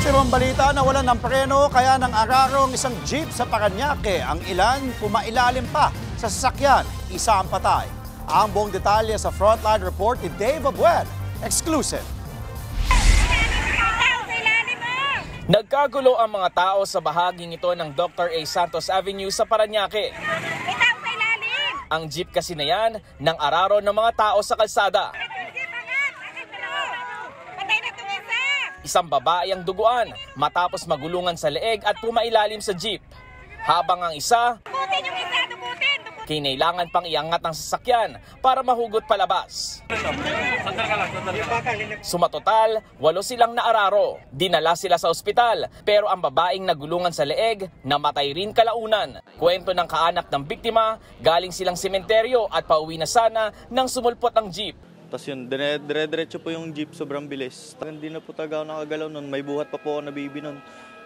Ultimong balita, nawalan ng preno kaya nang araro ang isang jeep sa Parañaque. Ang ilan pumailalim pa sa sasakyan, isa ang patay. Ang buong detalye sa Frontline Report ni Dave Abuel. Exclusive. Nagkagulo ang mga tao sa bahaging ito ng Dr. A. Santos Avenue sa Parañaque. Ang jeep kasi na yan nang araro ng mga tao sa kalsada. Isang babae ang duguan matapos magulungan sa leeg at pumailalim sa jeep. Habang ang isa, kinailangan pang iangat ang sasakyan para mahugot palabas. Sumatotal, 8 silang naararo. Dinala sila sa ospital pero ang babaeng nagulungan sa leeg namatay rin kalaunan. Kwento ng kaanak ng biktima, galing silang sementeryo at pauwi na sana nang sumulpot ang jeep. Tapos yun, dire-diretso po yung jeep, sobrang bilis. Hindi na po talaga ako nakagalaw nun, may buhat pa po ako nabibi nun.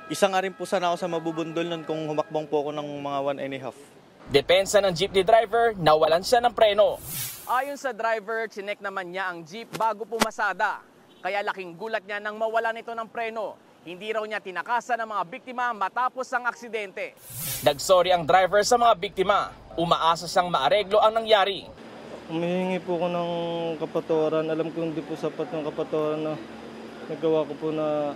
Isa nga rin po sana ako sa mabubundol nun kung humakbang po ako ng mga 1.5. Depensa ng jeepney driver, nawalan siya ng preno. Ayon sa driver, chinek naman niya ang jeep bago pumasada. Kaya laking gulat niya nang mawalan ito ng preno. Hindi raw niya tinakasan ng mga biktima matapos ang aksidente. Nagsorry ang driver sa mga biktima. Umaasa siyang maareglo ang nangyari. Humihingi po ko ng kapatawaran. Alam ko hindi po sapat ng kapatawaran na nagawa ko po na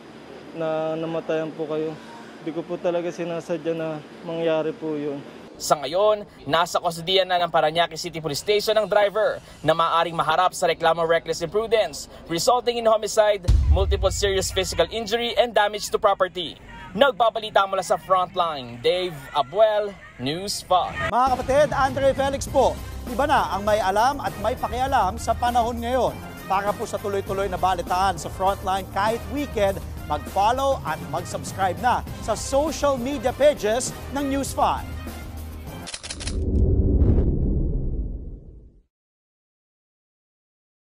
namatayan po kayo. Hindi ko po talaga sinasadya na mangyari po yun. Sa ngayon, nasa kustodiya na ng Parañaque City Police Station ang driver na maaaring maharap sa reklamong reckless imprudence resulting in homicide, multiple serious physical injury and damage to property. Nagbabalita mula sa Frontline, Dave Abuel, News 5. Mga kapatid, Andre Felix po. Iba na ang may alam at may pakialam sa panahon ngayon. Para po sa tuloy-tuloy na balitaan sa Frontline kahit weekend, mag-follow at mag-subscribe na sa social media pages ng News 5.